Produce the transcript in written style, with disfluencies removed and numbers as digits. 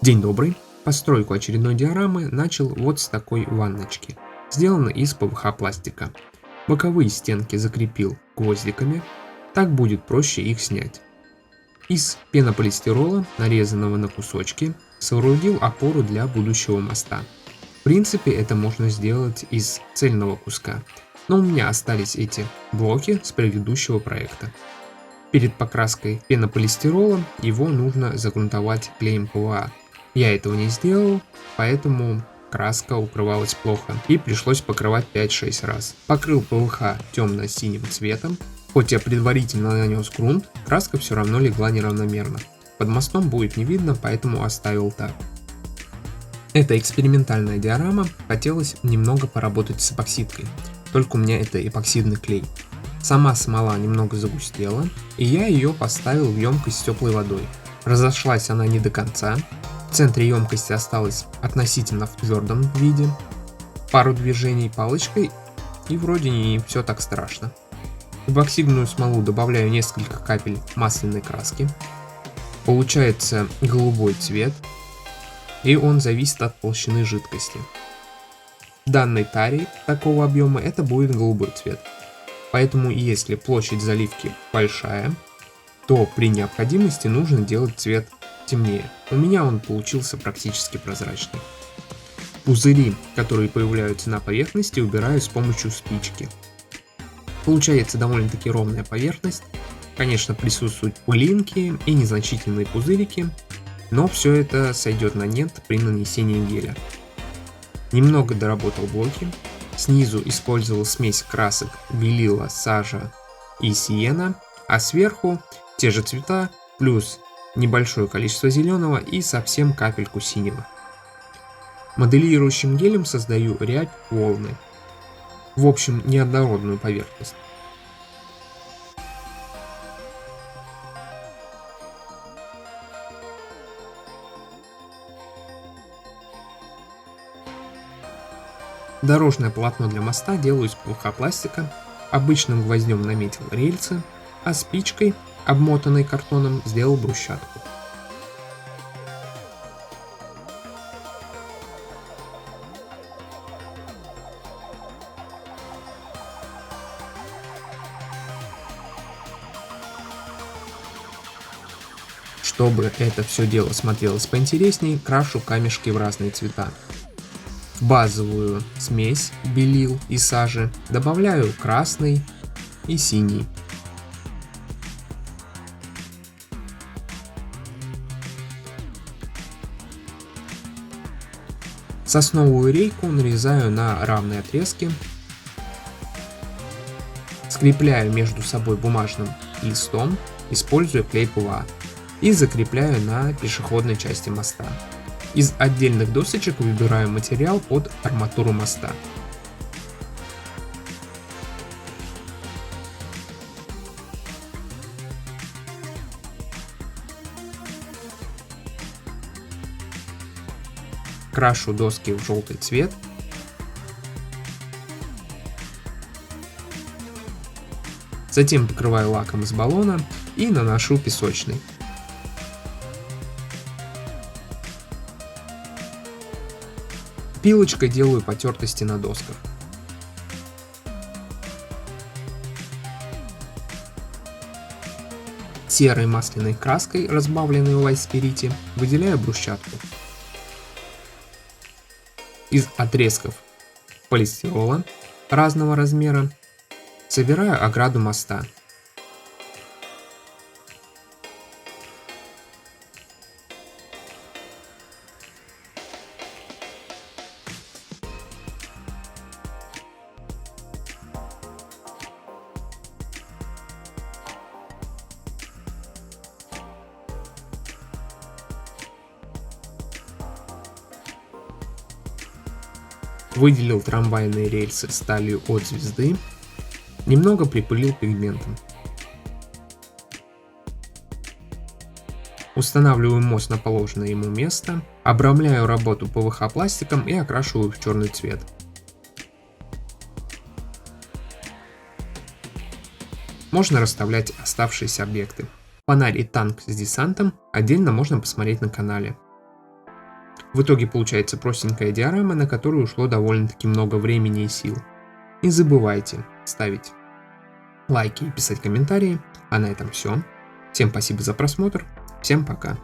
День добрый! Постройку очередной диорамы начал вот с такой ванночки. Сделана из ПВХ пластика. Боковые стенки закрепил гвоздиками, так будет проще их снять. Из пенополистирола, нарезанного на кусочки, соорудил опору для будущего моста. В принципе, это можно сделать из цельного куска, но у меня остались эти блоки с предыдущего проекта. Перед покраской пенополистирола его нужно загрунтовать клеем ПВА. Я этого не сделал, поэтому краска укрывалась плохо и пришлось покрывать 5-6 раз. Покрыл ПВХ темно-синим цветом. Хоть я предварительно нанес грунт, краска все равно легла неравномерно. Под мостом будет не видно, поэтому оставил так. Это экспериментальная диорама, хотелось немного поработать с эпоксидкой, только у меня это эпоксидный клей. Сама смола немного загустела, и я ее поставил в емкость с теплой водой. Разошлась она не до конца, в центре емкости осталась относительно в твердом виде. Пару движений палочкой, и вроде не все так страшно. В эпоксидную смолу добавляю несколько капель масляной краски. Получается голубой цвет, и он зависит от толщины жидкости. В данной таре такого объема это будет голубой цвет. Поэтому если площадь заливки большая, то при необходимости нужно делать цвет темнее. У меня он получился практически прозрачный. Пузыри, которые появляются на поверхности, убираю с помощью спички. Получается довольно-таки ровная поверхность. Конечно, присутствуют пылинки и незначительные пузырики, но все это сойдет на нет при нанесении геля. Немного доработал блоки. Снизу использовал смесь красок белила, сажа и сиена, а сверху те же цвета плюс небольшое количество зеленого и совсем капельку синего. Моделирующим гелем создаю рябь, волны. В общем, неоднородную поверхность. Дорожное полотно для моста делаю из ПВХ пластика, обычным гвоздем наметил рельсы, а спичкой, обмотанной картоном, сделал брусчатку. Чтобы это все дело смотрелось поинтереснее, крашу камешки в разные цвета. В базовую смесь белил и сажи добавляю красный и синий. Сосновую рейку нарезаю на равные отрезки, скрепляю между собой бумажным листом, используя клей ПВА, и закрепляю на пешеходной части моста. Из отдельных досочек выбираю материал под арматуру моста. Крашу доски в желтый цвет. Затем покрываю лаком из баллона и наношу песочный. Пилочкой делаю потертости на досках. Серой масляной краской, разбавленной в лайт-спирите, выделяю брусчатку. Из отрезков полистирола разного размера собираю ограду моста. Выделил трамвайные рельсы сталью от звезды, немного припылил пигментом. Устанавливаю мост на положенное ему место, обрамляю работу ПВХ пластиком и окрашиваю в черный цвет. Можно расставлять оставшиеся объекты. Фонарь и танк с десантом отдельно можно посмотреть на канале. В итоге получается простенькая диорама, на которую ушло довольно-таки много времени и сил. Не забывайте ставить лайки и писать комментарии. А на этом все. Всем спасибо за просмотр. Всем пока.